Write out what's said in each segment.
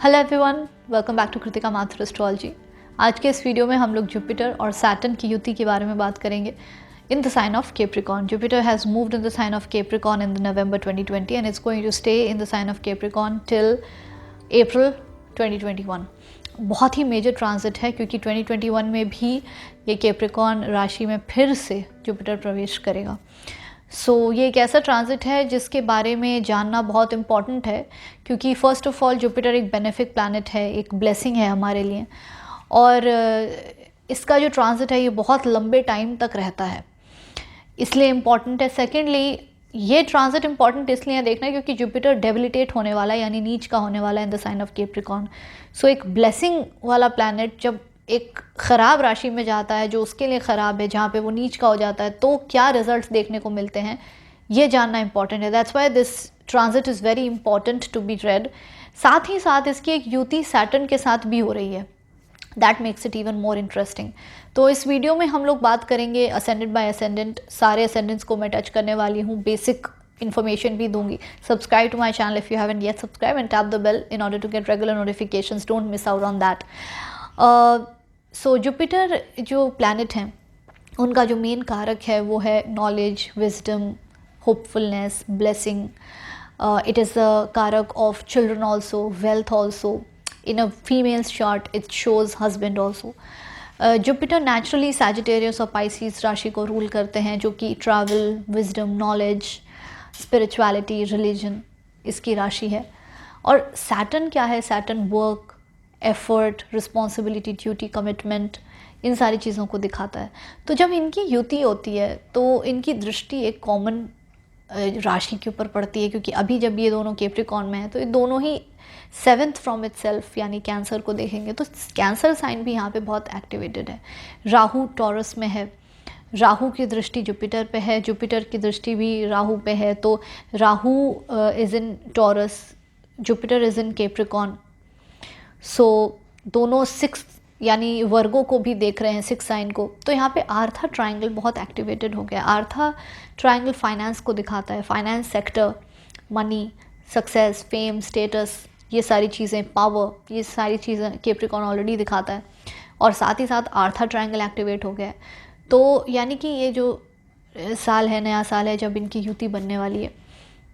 Hello everyone, welcome back to Kritika Mathur astrology. आज के इस वीडियो में हम लोग जुपिटर और सैटर्न की युति के बारे में बात करेंगे। In the sign of Capricorn, Jupiter has moved in the sign of Capricorn in the November 2020 and it's going to stay in the sign of Capricorn till April 2021। बहुत ही मेजर ट्रांजिट है क्योंकि 2021 में भी ये कैप्रिकॉर्न राशि में फिर से जुपिटर प्रवेश करेगा। ये एक ऐसा ट्रांजिट है जिसके बारे में जानना बहुत इम्पॉर्टेंट है क्योंकि फ़र्स्ट ऑफ ऑल जुपिटर एक बेनिफिक प्लैनेट है, एक ब्लेसिंग है हमारे लिए, और इसका जो ट्रांजिट है ये बहुत लंबे टाइम तक रहता है, इसलिए इम्पॉर्टेंट है। सेकेंडली, ये ट्रांजिट इम्पॉर्टेंट इसलिए है देखना क्योंकि जुपिटर डेबिलिटेट होने वाला है, यानी नीच का होने वाला है in the sign of Capricorn. एक ब्लेसिंग वाला प्लैनेट जब एक ख़राब राशि में जाता है जो उसके लिए ख़राब है, जहाँ पे वो नीच का हो जाता है, तो क्या रिजल्ट्स देखने को मिलते हैं ये जानना इंपॉर्टेंट है। That's why this transit is very important to be read. साथ ही साथ इसकी एक युति सैटर्न के साथ भी हो रही है, that makes it even more interesting. तो इस वीडियो में हम लोग बात करेंगे असेंडेंट बाय असेंडेंट, सारे असेंडेंट्स को मैं टच करने वाली हूँ, बेसिक इन्फॉर्मेशन भी दूंगी। Subscribe to my channel if you haven't yet subscribe and tap the bell in order to get regular notifications, don't miss out on that. Jupiter जो planet हैं उनका जो मेन कारक है वो है knowledge, wisdom, hopefulness, blessing. It is the कारक of children also, wealth also. In a females chart it shows husband also. Jupiter naturally Sagittarius और पाइसिस राशि को रूल करते हैं, जो कि travel, wisdom, knowledge, spirituality, religion इसकी राशि है। और सैटर्न क्या है? Saturn work, effort, responsibility, duty, commitment, इन सारी चीज़ों को दिखाता है। तो जब इनकी युति होती है तो इनकी दृष्टि एक कॉमन राशि के ऊपर पड़ती है, क्योंकि अभी जब ये दोनों कैप्रिकॉर्न में है तो ये दोनों ही 7th फ्रॉम इटसेल्फ यानी कैंसर को देखेंगे, तो कैंसर साइन भी यहाँ पे बहुत एक्टिवेटेड है। राहु टॉरस में है, राहु की दृष्टि जुपिटर पे है, जुपिटर की दृष्टि भी राहु पे है। तो Rahu is in taurus, Jupiter is in Capricorn. दोनों 6 यानी वर्गों को भी देख रहे हैं, 6 साइन को। तो यहाँ पे आर्था ट्रायंगल बहुत एक्टिवेटेड हो गया। आर्था ट्रायंगल फाइनेंस को दिखाता है, finance sector, money, success, fame, status, ये सारी चीज़ें, पावर, ये सारी चीज़ें कैप्रिकॉर्न ऑलरेडी दिखाता है। और साथ ही साथ आर्था ट्रायंगल एक्टिवेट हो गया है। तो यानी कि ये जो साल है, नया साल है जब इनकी युति बनने वाली है,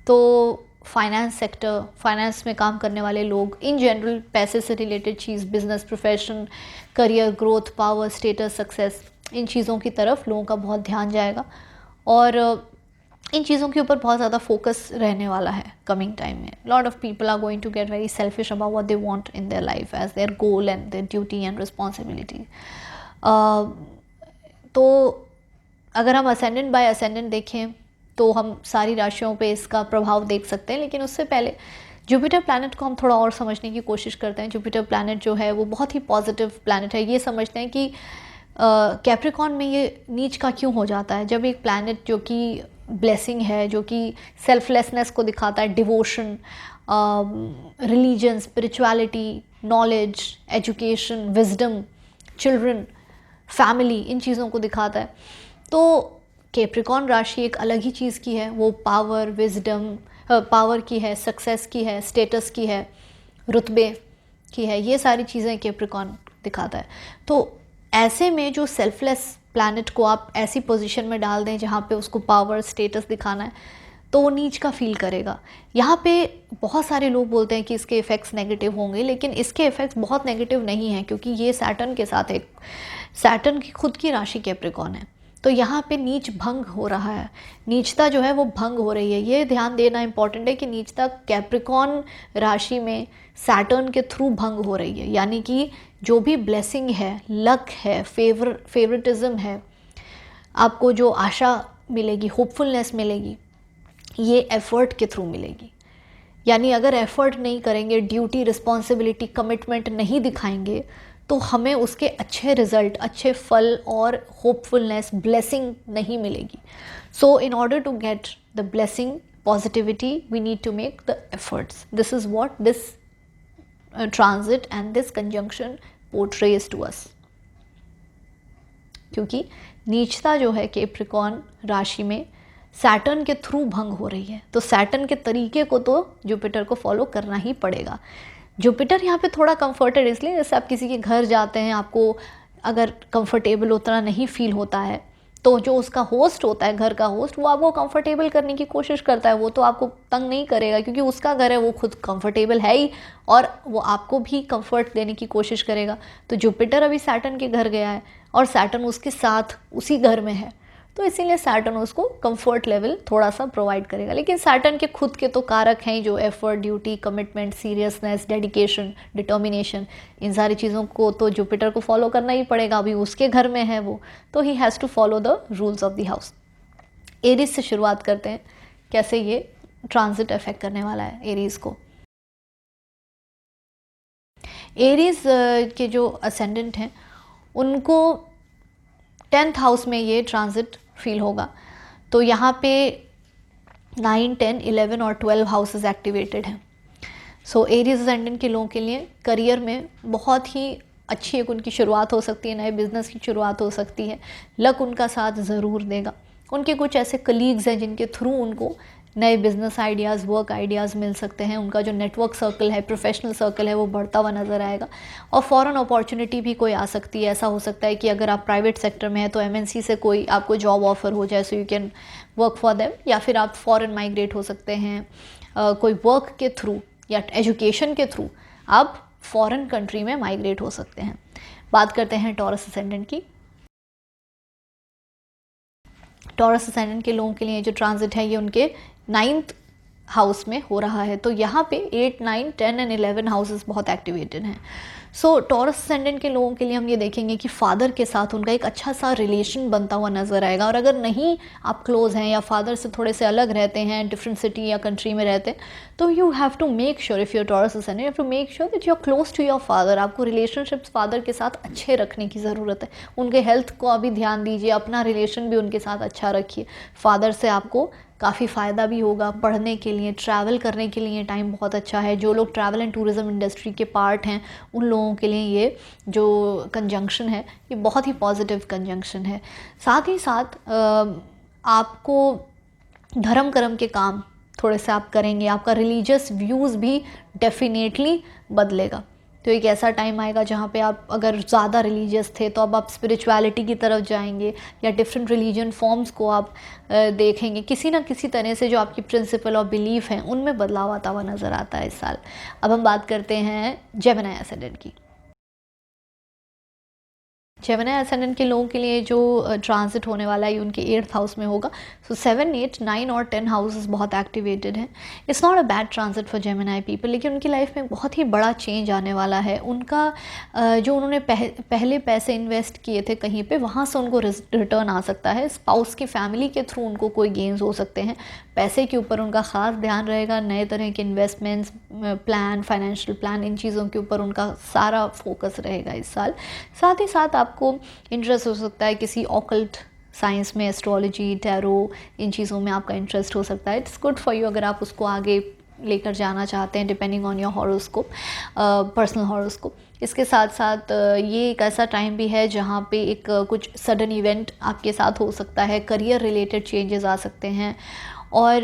तो फाइनेंस सेक्टर, फाइनेंस में काम करने वाले लोग, इन जनरल पैसे से रिलेटेड चीज़, business, profession, career growth, power, status, success, इन चीज़ों की तरफ लोगों का बहुत ध्यान जाएगा और इन चीज़ों के ऊपर बहुत ज़्यादा फोकस रहने वाला है कमिंग टाइम में। Lot of people are going to get very selfish about what they want in their life as their goal and their duty and responsibility. तो अगर हम असेंडेंट बाय असेंडेंट देखें तो हम सारी राशियों पे इसका प्रभाव देख सकते हैं, लेकिन उससे पहले जुपिटर प्लैनेट को हम थोड़ा और समझने की कोशिश करते हैं। जुपिटर प्लैनेट जो है वो बहुत ही पॉजिटिव प्लैनेट है। ये समझते हैं कि कैप्रिकॉर्न में ये नीच का क्यों हो जाता है, जब एक प्लैनेट जो कि ब्लेसिंग है, जो कि सेल्फलेसनेस को दिखाता है, devotion, religion, spirituality, knowledge, education, wisdom, children, family, इन चीज़ों को दिखाता है। तो कैप्रिकॉर्न राशि एक अलग ही चीज़ की है, वो पावर, विजडम, पावर की है, सक्सेस की है, स्टेटस की है, रुतबे की है, ये सारी चीज़ें कैप्रिकॉर्न दिखाता है। तो ऐसे में जो सेल्फलेस प्लैनेट को आप ऐसी पोजीशन में डाल दें जहाँ पे उसको पावर, स्टेटस दिखाना है, तो वो नीच का फील करेगा। यहाँ पे बहुत सारे लोग बोलते हैं कि इसके इफ़ेक्ट्स नेगेटिव होंगे, लेकिन इसके इफ़ेक्ट्स बहुत नेगेटिव नहीं हैं क्योंकि ये सैटर्न के साथ एक, सैटर्न की खुद की राशि कैप्रिकॉर्न है। तो यहाँ पे नीच भंग हो रहा है, नीचता जो है वो भंग हो रही है। ये ध्यान देना इंपॉर्टेंट है कि नीचता कैप्रिकॉर्न राशि में सैटर्न के थ्रू भंग हो रही है, यानी कि जो भी ब्लेसिंग है, लक है, फेवरेटिज्म है, आपको जो आशा मिलेगी, होपफुलनेस मिलेगी, ये एफर्ट के थ्रू मिलेगी। यानी अगर एफर्ट नहीं करेंगे, ड्यूटी, रिस्पॉन्सिबिलिटी, कमिटमेंट नहीं दिखाएंगे, तो हमें उसके अच्छे रिजल्ट, अच्छे फल और होपफुलनेस, ब्लेसिंग नहीं मिलेगी। So in order to get the blessing, positivity, we need to make the efforts. This is what this transit and this conjunction portrays to us. क्योंकि नीचता जो है कैप्रिकॉर्न राशि में सैटर्न के थ्रू भंग हो रही है, तो सैटर्न के तरीके को तो जुपिटर को फॉलो करना ही पड़ेगा। जुपिटर यहाँ पे थोड़ा कंफर्टेड इसलिए, जैसे आप किसी के घर जाते हैं, आपको अगर कंफर्टेबल उतना नहीं फील होता है तो जो उसका होस्ट होता है, घर का होस्ट, वो आपको कंफर्टेबल करने की कोशिश करता है। वो तो आपको तंग नहीं करेगा क्योंकि उसका घर है, वो खुद कंफर्टेबल है ही, और वो आपको भी कंफर्ट देने की कोशिश करेगा। तो जुपिटर अभी सैटर्न के घर गया है और सैटर्न उसके साथ उसी घर में है, तो इसीलिए सैटर्न उसको कंफर्ट लेवल थोड़ा सा प्रोवाइड करेगा। लेकिन सैटर्न के खुद के तो कारक हैं जो effort, duty, commitment, seriousness, dedication, determination, इन सारी चीज़ों को तो जुपिटर को फॉलो करना ही पड़ेगा, अभी उसके घर में है वो, तो he has to follow the rules of the house. Aries से शुरुआत करते हैं, कैसे ये ट्रांजिट अफेक्ट करने वाला है एरीज को। एरीज के जो असेंडेंट हैं उनको 10th हाउस में ये ट्रांजिट फील होगा। तो यहाँ पे 9, 10, 11 और 12 हाउसेस एक्टिवेटेड हैं। सो एरीज असेंडेंट के लोगों के लिए करियर में बहुत ही अच्छी एक उनकी शुरुआत हो सकती है, नए बिजनेस की शुरुआत हो सकती है। लक उनका साथ ज़रूर देगा। उनके कुछ ऐसे कलीग्स हैं जिनके थ्रू उनको नए बिजनेस आइडियाज़, वर्क आइडियाज़ मिल सकते हैं। उनका जो नेटवर्क सर्कल है, प्रोफेशनल सर्कल है, वो बढ़ता हुआ नज़र आएगा। और फॉरेन अपॉर्चुनिटी भी कोई आ सकती है। ऐसा हो सकता है कि अगर आप प्राइवेट सेक्टर में हैं तो एमएनसी से कोई आपको जॉब ऑफर हो जाए, so you can work for them, या फिर आप फॉरेन माइग्रेट हो सकते हैं कोई वर्क के थ्रू या एजुकेशन के थ्रू आप फॉरेन कंट्री में माइग्रेट हो सकते हैं। बात करते हैं टॉरस असेंडेंट की। टॉरस असेंडेंट के लोगों के लिए जो ट्रांजिट है ये उनके 9th हाउस में हो रहा है। तो यहाँ पे 8, 9, 10 एंड 11 हाउसेस बहुत एक्टिवेटेड हैं। सो टॉरस असेंडेंट के लोगों के लिए हम ये देखेंगे कि फादर के साथ उनका एक अच्छा सा रिलेशन बनता हुआ नज़र आएगा। और अगर नहीं आप क्लोज़ हैं या फादर से थोड़े से अलग रहते हैं, डिफरेंट सिटी या कंट्री में रहते हैं, तो you have to make sure, if your Taurus ascendant, you have to make sure that you are close to your father. आपको रिलेशनशिप्स फादर के साथ अच्छे रखने की ज़रूरत है। उनके हेल्थ को अभी ध्यान दीजिए, अपना रिलेशन भी उनके साथ अच्छा रखिए। फादर से आपको काफ़ी फ़ायदा भी होगा पढ़ने के लिए, ट्रैवल करने के लिए टाइम बहुत अच्छा है। जो लोग ट्रैवल एंड टूरिज़्म इंडस्ट्री के पार्ट हैं उन लोगों के लिए ये जो कंजंक्शन है ये बहुत ही पॉजिटिव कंजंक्शन है। साथ ही साथ आपको धर्म कर्म के काम थोड़े से आप करेंगे, आपका रिलीजियस व्यूज़ भी डेफिनेटली बदलेगा। तो एक ऐसा टाइम आएगा जहाँ पे आप अगर ज़्यादा रिलीजियस थे तो अब आप स्पिरिचुअलिटी की तरफ जाएंगे, या डिफरेंट रिलीजन फॉर्म्स को आप देखेंगे। किसी ना किसी तरह से जो आपकी प्रिंसिपल और बिलीफ हैं उनमें बदलाव आता हुआ नज़र आता है इस साल। अब हम बात करते हैं जेमिनी एसेंडेंट की। जेमिनी एसेंडेंट के लोगों के लिए जो ट्रांजिट होने वाला है उनके 8th हाउस में होगा। सो 7, 8, 9 और 10 हाउसेस बहुत एक्टिवेटेड हैं। It's not a bad transit for Gemini people, लेकिन उनकी लाइफ में बहुत ही बड़ा चेंज आने वाला है। उनका जो उन्होंने पहले पैसे इन्वेस्ट किए थे कहीं पे, वहाँ से उनको रिटर्न आ सकता है। स्पाउस की फैमिली के थ्रू उनको कोई गेंस हो सकते हैं। पैसे के ऊपर उनका ख़ास ध्यान रहेगा। नए तरह के इन्वेस्टमेंट्स, प्लान, फाइनेंशियल प्लान, इन चीज़ों के ऊपर उनका सारा फोकस रहेगा इस साल। साथ ही साथ आपको इंटरेस्ट हो सकता है किसी ऑकल्ट साइंस में, एस्ट्रोलॉजी, टैरो, इन चीज़ों में आपका इंटरेस्ट हो सकता है। इट्स गुड फॉर यू अगर आप उसको आगे लेकर जाना चाहते हैं, depending on your horoscope, personal horoscope. इसके साथ साथ ये एक ऐसा टाइम भी है जहाँ पे एक कुछ सडन इवेंट आपके साथ हो सकता है, करियर रिलेटेड चेंजेस आ सकते हैं, और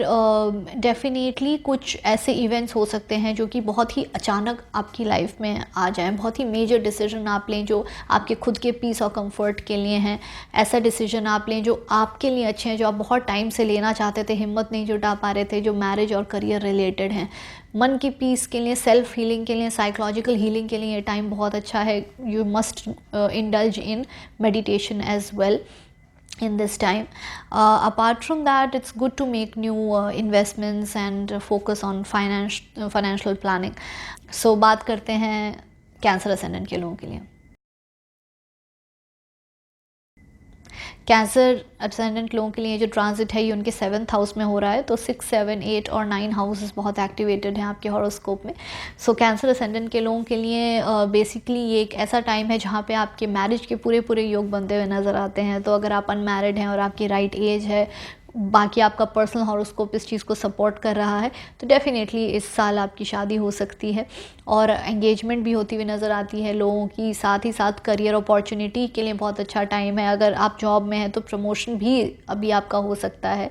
डेफिनेटली कुछ ऐसे इवेंट्स हो सकते हैं जो कि बहुत ही अचानक आपकी लाइफ में आ जाएं। बहुत ही मेजर डिसीजन आप लें जो आपके खुद के पीस और कंफर्ट के लिए हैं। ऐसा डिसीजन आप लें जो आपके लिए अच्छे हैं, जो आप बहुत टाइम से लेना चाहते थे, हिम्मत नहीं जुटा पा रहे थे, जो मैरिज और करियर रिलेटेड हैं। मन की पीस के लिए, सेल्फ हीलिंग के लिए, साइकोलॉजिकल हीलिंग के लिए ये टाइम बहुत अच्छा है। You must indulge in meditation as well in this time. Apart from that, it's good to make new investments and focus on financial planning. So बात करते हैं कैंसर असेंडेंट के लोगों के लिए। कैंसर असेंडेंट लोगों के लिए जो ट्रांजिट है ये उनके 7th हाउस में हो रहा है। तो 6, 7, 8 और 9 हाउसेस बहुत एक्टिवेटेड हैं आपके हॉरोस्कोप में। सो कैंसर असेंडेंट के लोगों के लिए बेसिकली ये एक ऐसा टाइम है जहाँ पे आपके मैरिज के पूरे योग बनते हुए नज़र आते हैं। तो अगर आप अनमैरिड हैं और आपकी राइट एज है, बाकी आपका पर्सनल हॉरोस्कोप इस चीज़ को सपोर्ट कर रहा है तो डेफ़िनेटली इस साल आपकी शादी हो सकती है और एंगेजमेंट भी होती हुई नज़र आती है लोगों की। साथ ही साथ करियर अपॉर्चुनिटी के लिए बहुत अच्छा टाइम है। अगर आप जॉब में हैं तो प्रमोशन भी अभी आपका हो सकता है।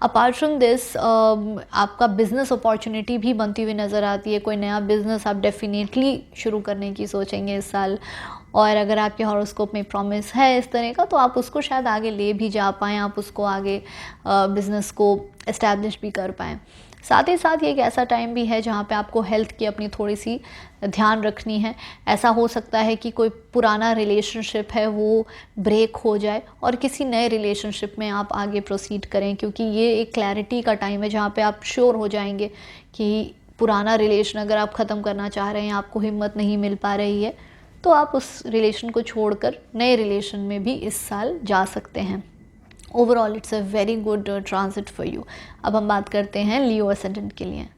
अपार्ट फ्रॉम दिस आपका बिज़नेस अपॉर्चुनिटी भी बनती हुई नज़र आती है। कोई नया बिज़नेस आप डेफ़िनेटली शुरू करने की सोचेंगे इस साल, और अगर आपके हॉरोस्कोप में प्रॉमिस है इस तरह का तो आप उसको शायद आगे ले भी जा पाएँ, आप उसको आगे बिज़नेस को इस्टेब्लिश भी कर पाएँ। साथ ही साथ ये एक ऐसा टाइम भी है जहाँ पे आपको हेल्थ की अपनी थोड़ी सी ध्यान रखनी है। ऐसा हो सकता है कि कोई पुराना रिलेशनशिप है वो ब्रेक हो जाए और किसी नए रिलेशनशिप में आप आगे प्रोसीड करें, क्योंकि ये एक क्लैरिटी का टाइम है जहाँ पे आप श्योर हो जाएंगे कि पुराना रिलेशन अगर आप ख़त्म करना चाह रहे हैं, आपको हिम्मत नहीं मिल पा रही है, तो आप उस रिलेशन को छोड़कर नए रिलेशन में भी इस साल जा सकते हैं। Overall it's a very good transit for you. अब हम बात करते हैं लियो एसेंडेंट के लिए।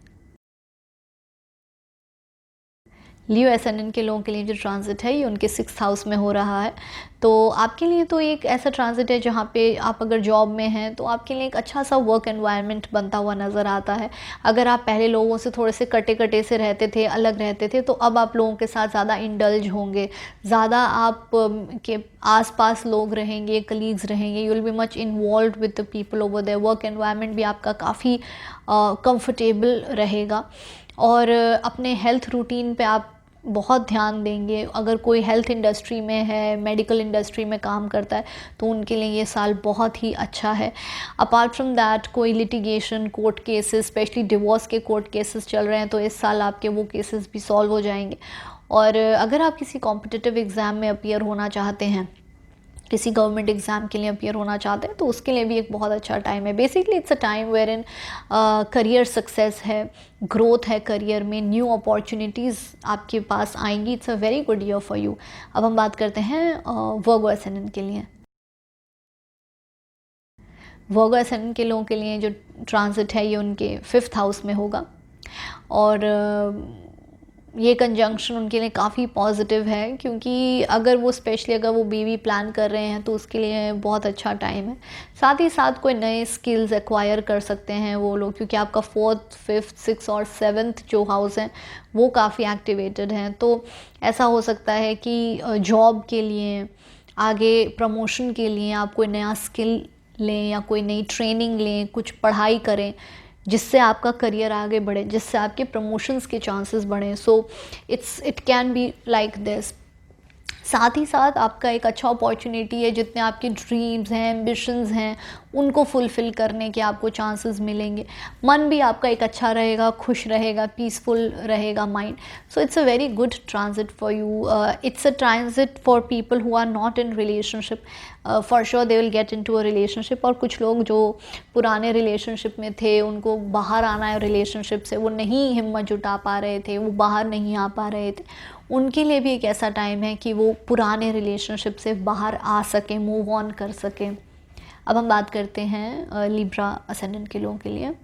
लियो एसेंडेंट के लोगों के लिए जो ट्रांजिट है ये उनके 6th हाउस में हो रहा है। तो आपके लिए तो एक ऐसा ट्रांजिट है जहाँ पे आप अगर जॉब में हैं तो आपके लिए एक अच्छा सा वर्क एनवायरनमेंट बनता हुआ नज़र आता है। अगर आप पहले लोगों से थोड़े से कटे कटे से रहते थे, अलग रहते थे, तो अब आप लोगों के साथ ज़्यादा इंडल्ज होंगे, ज़्यादा आप के आसपास लोग रहेंगे, कलीग्स रहेंगे, you will be much involve with the people over there. Work environment भी आपका काफ़ी कंफर्टेबल रहेगा और अपने हेल्थ रूटीन पे आप बहुत ध्यान देंगे। अगर कोई हेल्थ इंडस्ट्री में है, मेडिकल इंडस्ट्री में काम करता है तो उनके लिए ये साल बहुत ही अच्छा है। अपार्ट फ्रॉम दैट कोई litigation, court cases, specially divorce के कोर्ट केसेस चल रहे हैं तो इस साल आपके वो केसेस भी सॉल्व हो जाएंगे। और अगर आप किसी कॉम्पिटिटिव एग्ज़ाम में अपीयर होना चाहते हैं, किसी गवर्नमेंट एग्ज़ाम के लिए अपीयर होना चाहते हैं तो उसके लिए भी एक बहुत अच्छा टाइम है। Basically it's a time where in career success है, ग्रोथ है करियर में, न्यू अपॉर्चुनिटीज़ आपके पास आएंगी। It's a very good year for you. अब हम बात करते हैं वर्गो एसेंडेंट के लिए। वर्गो एसेंडेंट के लोगों के लिए जो ट्रांजिट है ये उनके 5th हाउस में होगा और ये कंजंक्शन उनके लिए काफ़ी पॉजिटिव है, क्योंकि अगर वो स्पेशली अगर वो बेबी प्लान कर रहे हैं तो उसके लिए बहुत अच्छा टाइम है। साथ ही साथ कोई नए स्किल्स एक्वायर कर सकते हैं वो लोग, क्योंकि आपका 4th, 5th, 6th और 7th जो हाउस हैं वो काफ़ी एक्टिवेटेड हैं। तो ऐसा हो सकता है कि जॉब के लिए, आगे प्रमोशन के लिए आप कोई नया स्किल लें या कोई नई ट्रेनिंग लें, कुछ पढ़ाई करें जिससे आपका करियर आगे बढ़े, जिससे आपके प्रमोशंस के चांसेस बढ़ें। So it can be like this. साथ ही साथ आपका एक अच्छा अपॉर्चुनिटी है, जितने आपके ड्रीम्स हैं, एम्बिशंस हैं, उनको फुलफ़िल करने के आपको चांसेस मिलेंगे। मन भी आपका एक अच्छा रहेगा, खुश रहेगा, पीसफुल रहेगा mind. So it's a very good transit for you. It's a transit for people who are not in relationship. For sure they will get into a relationship. और कुछ लोग जो पुराने रिलेशनशिप में थे, उनको बाहर आना है रिलेशनशिप से, वो नहीं हिम्मत जुटा पा रहे थे, वो बाहर नहीं आ पा रहे थे, उनके लिए भी एक ऐसा टाइम है कि वो पुराने रिलेशनशिप से बाहर आ सकें, मूव ऑन कर सकें। अब हम बात करते हैं लिब्रा असेंडेंट के लोगों के लिए।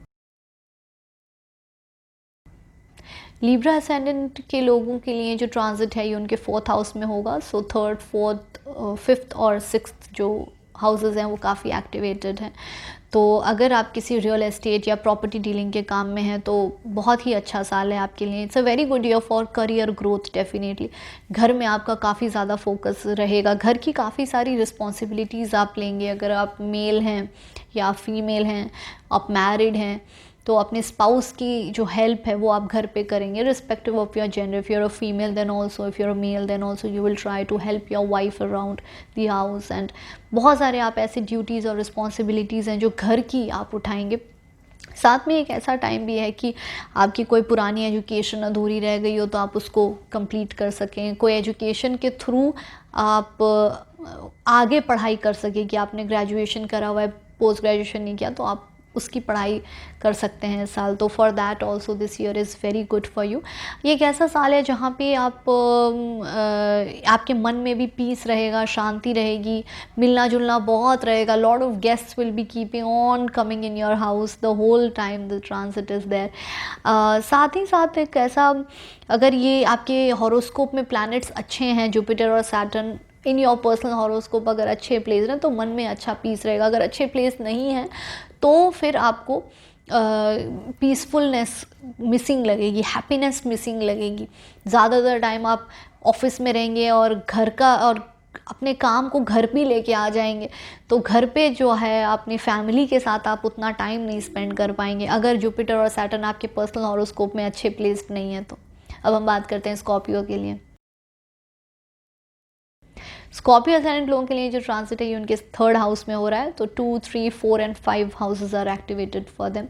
लिब्रा असेंडेंट के लोगों के लिए जो ट्रांजिट है ये उनके 4th हाउस में होगा। सो 3rd, 4th, 5th और 6th जो हाउसेस हैं वो काफ़ी एक्टिवेटेड हैं। तो अगर आप किसी रियल एस्टेट या प्रॉपर्टी डीलिंग के काम में हैं तो बहुत ही अच्छा साल है आपके लिए। It's a very good year for career growth definitely. घर में आपका काफ़ी ज़्यादा फोकस रहेगा, घर की काफ़ी सारी रिस्पॉन्सिबिलिटीज़ आप लेंगे। अगर आप मेल हैं या फीमेल हैं, आप मैरिड हैं, तो अपने स्पाउस की जो हेल्प है वो आप घर पे करेंगे, respective of your gender. If you're a female then also, if you're a male then also you will try to help your wife around the house. And बहुत सारे आप ऐसे ड्यूटीज़ और रिस्पॉन्सिबिलिटीज़ हैं जो घर की आप उठाएंगे। साथ में एक ऐसा टाइम भी है कि आपकी कोई पुरानी एजुकेशन अधूरी रह गई हो तो आप उसको कंप्लीट कर सकें। कोई एजुकेशन के थ्रू आप आगे पढ़ाई कर सकें, कि आपने ग्रेजुएशन करा हुआ है, पोस्ट ग्रेजुएशन नहीं किया, तो आप उसकी पढ़ाई कर सकते हैं इस साल। तो for that also this year is very good for you. ये एक ऐसा साल है जहाँ पे आपके मन में भी पीस रहेगा, शांति रहेगी, मिलना जुलना बहुत रहेगा। Lot of guests will be keeping on coming in your house the whole time the transit is there. साथ ही साथ एक ऐसा, अगर ये आपके हॉरोस्कोप में प्लैनेट्स अच्छे हैं, जुपिटर और Saturn in your personal horoscope अगर अच्छे प्लेस हैं तो मन में अच्छा पीस रहेगा। अगर अच्छे प्लेस नहीं हैं तो फिर आपको पीसफुलनेस मिसिंग लगेगी, हैप्पीनेस मिसिंग लगेगी। ज़्यादातर टाइम आप ऑफिस में रहेंगे और घर का और अपने काम को घर भी लेके आ जाएंगे, तो घर पे जो है अपनी फैमिली के साथ आप उतना टाइम नहीं स्पेंड कर पाएंगे अगर जुपिटर और सैटर्न आपके पर्सनल हॉरोस्कोप में अच्छे प्लेस्ड नहीं है तो। अब हम बात करते हैं स्कॉर्पियो के लिए। स्कॉर्पियो असेंडेंट लोगों के लिए जो ट्रांसिट है ये उनके 3rd हाउस में हो रहा है, तो 2, 3, 4 and 5 houses are activated for them.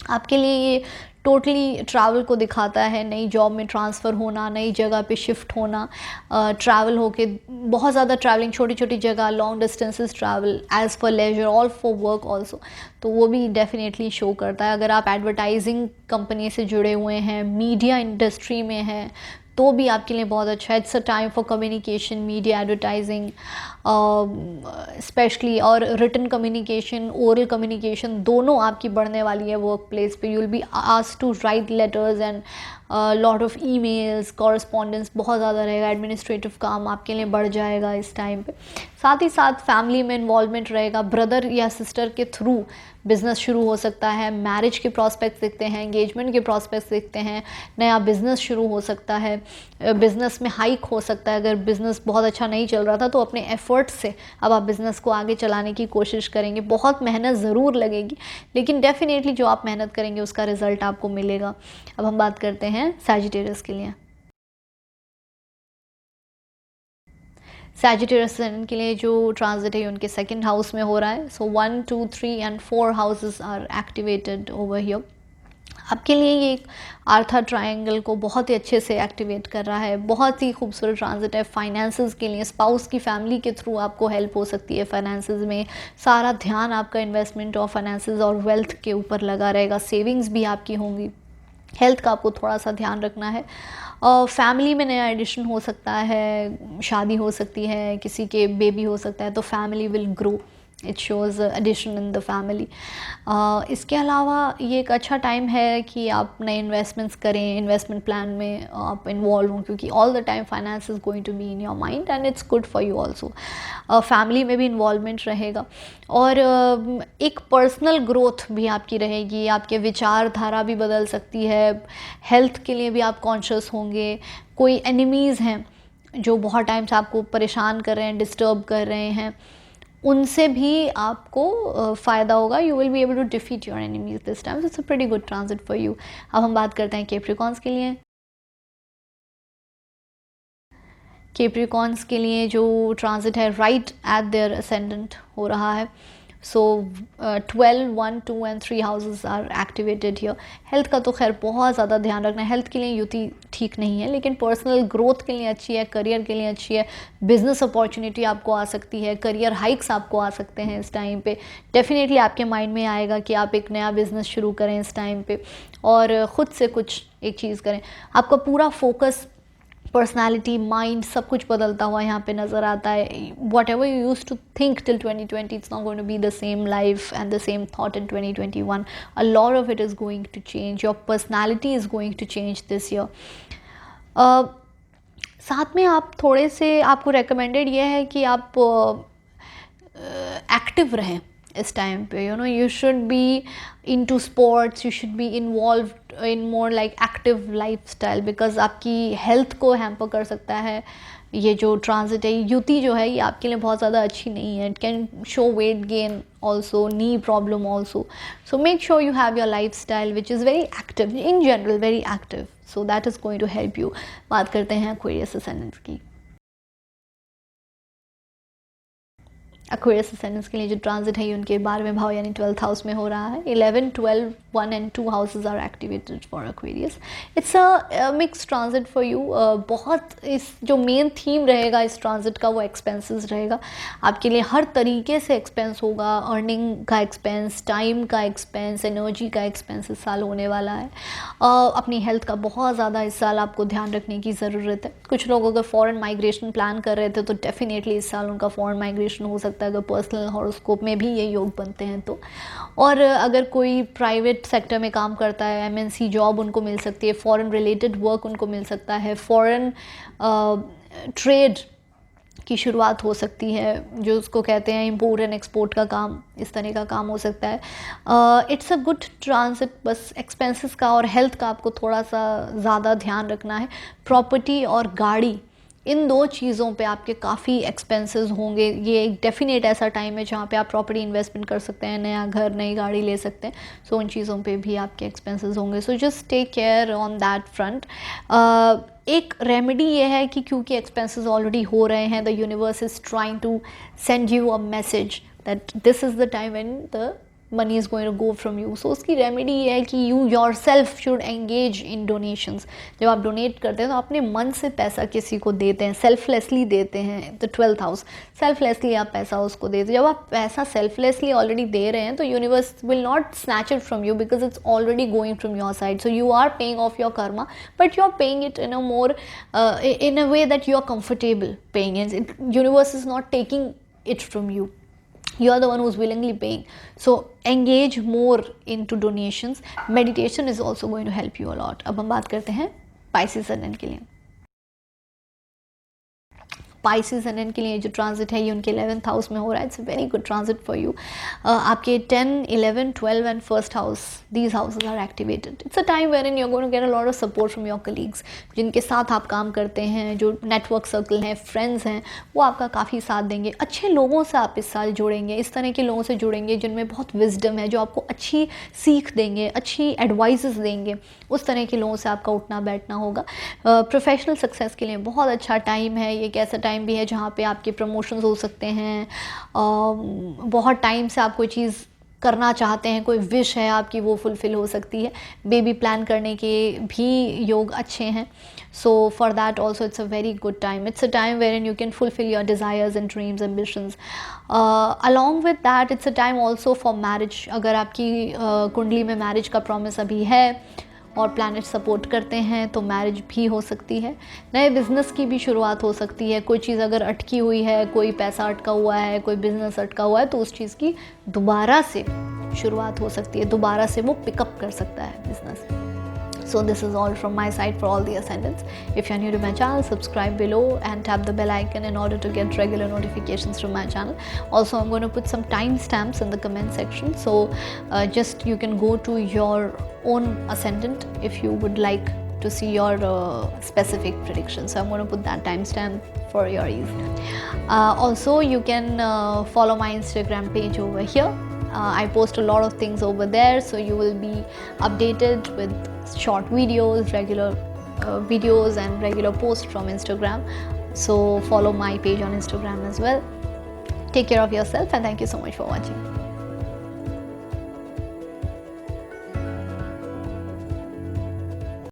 आपके लिए ये टोटली ट्रैवल को दिखाता है, नई जॉब में ट्रांसफ़र होना, नई जगह पे शिफ्ट होना, ट्रैवल होके बहुत ज़्यादा ट्रैवलिंग, छोटी छोटी जगह, long distances travel as for leisure, all for work also, तो वो भी डेफिनेटली शो करता है। अगर आप एडवर्टाइजिंग कंपनी से जुड़े हुए हैं, मीडिया इंडस्ट्री में हैं, तो भी आपके लिए बहुत अच्छा है। It's a time for communication, media, advertising specially, और रिटन कम्युनिकेशन, ओरल कम्युनिकेशन दोनों आपकी बढ़ने वाली है वर्क प्लेस पे। You will be asked to write letters and lot of emails, correspondence बहुत ज़्यादा रहेगा, एडमिनिस्ट्रेटिव काम आपके लिए बढ़ जाएगा इस टाइम पे। साथ ही साथ फैमिली में इन्वॉल्वमेंट रहेगा, ब्रदर या सिस्टर के थ्रू बिज़नेस शुरू हो सकता है, मैरिज के प्रॉस्पेक्ट्स दिखते हैं, एंगेजमेंट के प्रॉस्पेक्ट्स दिखते हैं, नया बिज़नेस शुरू हो सकता है, बिज़नेस में हाइक हो सकता है। अगर बिज़नेस बहुत अच्छा नहीं चल रहा था तो अपने एफर्ट से अब आप बिज़नेस को आगे चलाने की कोशिश करेंगे। बहुत मेहनत ज़रूर लगेगी, लेकिन डेफिनेटली जो आप मेहनत करेंगे उसका रिज़ल्ट आपको मिलेगा। अब हम बात करते हैं सैजिटेरियस के लिए। सैजिटेरियस के लिए जो ट्रांजिट है उनके 2nd हाउस में हो रहा है, so 1, 2, 3 and 4 houses are activated over here. आपके लिए ये एक आर्था ट्रायंगल को बहुत ही अच्छे से एक्टिवेट कर रहा है, बहुत ही खूबसूरत ट्रांजिट है। फाइनेंसेस के लिए स्पाउस की फैमिली के थ्रू आपको हेल्प हो सकती है फाइनेंसेस में। सारा ध्यान आपका इन्वेस्टमेंट और फाइनेंसेस और वेल्थ के ऊपर लगा रहेगा, सेविंग्स भी आपकी होंगी। हेल्थ का आपको थोड़ा सा ध्यान रखना है। और फैमिली में नया एडिशन हो सकता है, शादी हो सकती है, किसी के बेबी हो सकता है, तो family will grow, it shows addition in the family. इसके अलावा ये एक अच्छा टाइम है कि आप नए इन्वेस्टमेंट्स करें, इन्वेस्टमेंट प्लान में आप इन्वॉल्व हों, क्योंकि all the time finance is going to be in your mind and it's good for you also. Family में भी इन्वॉल्वमेंट रहेगा, और एक पर्सनल ग्रोथ भी आपकी रहेगी, आपके विचारधारा भी बदल सकती है। हेल्थ के लिए भी आप कॉन्शियस होंगे। कोई एनिमीज़ हैं जो बहुत टाइम से आपको परेशान कर रहे हैं, डिस्टर्ब कर रहे हैं, उनसे भी आपको फ़ायदा होगा। You will be able to defeat your enemies this time, it's a pretty good transit for you. अब हम बात करते हैं कैप्रिकॉन्स के लिए। कैप्रिकॉन्स के लिए जो ट्रांजिट है राइट एट देयर असेंडेंट हो रहा है, so 12, 1, 2 and 3 houses are activated here. Health का तो खैर बहुत ज़्यादा ध्यान रखना है, हेल्थ के लिए युति ठीक नहीं है, लेकिन पर्सनल ग्रोथ के लिए अच्छी है, करियर के लिए अच्छी है। बिजनेस अपॉर्चुनिटी आपको आ सकती है, करियर हाइक्स आपको आ सकते हैं इस टाइम पे। डेफिनेटली आपके माइंड में आएगा कि आप एक नया बिजनेस शुरू करें इस टाइम पे, और ख़ुद से कुछ एक चीज़ करें। आपका पूरा फोकस, पर्सनालिटी, माइंड, सब कुछ बदलता हुआ यहाँ पे नज़र आता है। Whatever you use to think till 2020, it's not going to be the same life and the same thought in 2021। A lot of it is going to change, your personality is going to change this year. साथ में आप थोड़े से, आपको recommended ये है कि आप एक्टिव रहें इस टाइम पे। You know, you should be into sports, you should be involve in more like active life style, because आपकी हेल्थ को हैम्पर कर सकता है ये जो ट्रांजिट है। युति जो है ये आपके लिए बहुत ज़्यादा अच्छी नहीं है, it can show weight gain also, knee problem also. So make sure you have your life style which is very active, in general very active, so that is going to help you. बात करते हैं Aquarius ascendant की। Aquarius ascendants के लिए जो transit है ये उनके 12वें भाव यानी 12th हाउस में हो रहा है। 11, 12, 1 and 2 houses are activated for Aquarius. It's a mix transit for you. बहुत इस जो मेन थीम रहेगा इस ट्रांजिट का वो एक्सपेंसेस रहेगा। आपके लिए हर तरीके से एक्सपेंस होगा, अर्निंग का एक्सपेंस, टाइम का एक्सपेंस, एनर्जी का एक्सपेंस इस साल होने वाला है। अपनी हेल्थ का बहुत ज़्यादा इस साल आपको ध्यान रखने की ज़रूरत है। कुछ लोग अगर फॉरेन माइग्रेशन प्लान कर रहे थे तो डेफिनेटली इस साल उनका फॉरेन माइग्रेशन हो सकता है, अगर पर्सनल हॉरोस्कोप में भी ये योग बनते हैं तो। और अगर कोई प्राइवेट सेक्टर में काम करता है, एमएनसी जॉब उनको मिल सकती है, फॉरेन रिलेटेड वर्क उनको मिल सकता है, फॉरेन ट्रेड की शुरुआत हो सकती है, जो उसको कहते हैं इम्पोर्ट एंड एक्सपोर्ट का काम, इस तरह का काम हो सकता है। इट्स अ गुड ट्रांजिट, बस एक्सपेंसेस का और हेल्थ का आपको थोड़ा सा ज़्यादा ध्यान रखना है। प्रॉपर्टी और गाड़ी, इन दो चीज़ों पे आपके काफ़ी एक्सपेंसेस होंगे। ये एक डेफिनेट ऐसा टाइम है जहाँ पे आप प्रॉपर्टी इन्वेस्टमेंट कर सकते हैं, नया घर, नई गाड़ी ले सकते हैं। सो उन चीज़ों पे भी आपके एक्सपेंसेस होंगे। So just take care on that front. एक रेमेडी ये है कि क्योंकि एक्सपेंसेस ऑलरेडी हो रहे हैं, the universe is trying to send you a message that this is the time when the money is going to go from you. So उसकी remedy ये है कि you yourself should engage in donations. जब आप donate करते हैं तो अपने मन से पैसा किसी को देते हैं, सेल्फलेसली देते हैं। द 12th हाउस, सेल्फलेसली आप पैसा उसको देते हैं। जब आप पैसा सेल्फलेसली ऑलरेडी दे रहे हैं तो universe will not snatch it from you because it's already going from your side. So you are paying off your karma, but you are paying it in a more in a way that you are comfortable paying it. Universe is not taking it from you. You are the one who's willingly paying. So engage more into donations. Meditation is also going to help you a lot. अब हम बात करते हैं Pisces ascendant के लिए। Pisces ascendant के लिए जो ट्रांजिट है ये उनके 11th हाउस में हो रहा है। It's a very good transit for you. आपके 10, 11, 12 and first house, these houses are activated. It's a time where in you are going to get a lot of support from your colleagues, जिनके साथ आप काम करते हैं, जो network circle हैं, friends हैं, वो आपका काफ़ी साथ देंगे। अच्छे लोगों से आप इस साल जुड़ेंगे, इस तरह के लोगों से जुड़ेंगे जिनमें बहुत विजडम है, जो आपको अच्छी सीख देंगे, अच्छी एडवाइसेस देंगे। उस तरह के लोगों से आपका उठना बैठना होगा। प्रोफेशनल सक्सेस के लिए बहुत अच्छा टाइम है। ये एक ऐसा टाइम भी है जहाँ पे आपके प्रमोशंस हो सकते हैं। बहुत टाइम से आप कोई चीज़ करना चाहते हैं, कोई विश है आपकी, वो फुलफ़िल हो सकती है। बेबी प्लान करने के भी योग अच्छे हैं। So for that also it's a very good time. It's a time where in you can fulfil your desires and dreams ambitions. Along with that it's a time also for marriage. अगर आपकी कुंडली में marriage का promise अभी है और planet support करते हैं तो मैरिज भी हो सकती है। नए बिज़नेस की भी शुरुआत हो सकती है। कोई चीज़ अगर अटकी हुई है, कोई पैसा अटका हुआ है, कोई बिज़नेस अटका हुआ है, तो उस चीज़ की दोबारा से शुरुआत हो सकती है, दोबारा से वो पिकअप कर सकता है business. So this is all from my side for all the ascendants. If you're new to my channel, subscribe below and tap the bell icon in order to get regular notifications from my channel. Also, I'm going to put some timestamps in the comment section, so just you can go to your own ascendant if you would like to see your specific predictions. So I'm going to put that timestamp for your ease. Also, you can follow my Instagram page over here. I post a lot of things over there, so you will be updated with short videos, regular videos and regular posts from Instagram. So follow my page on Instagram as well. Take care of yourself and thank you so much for watching.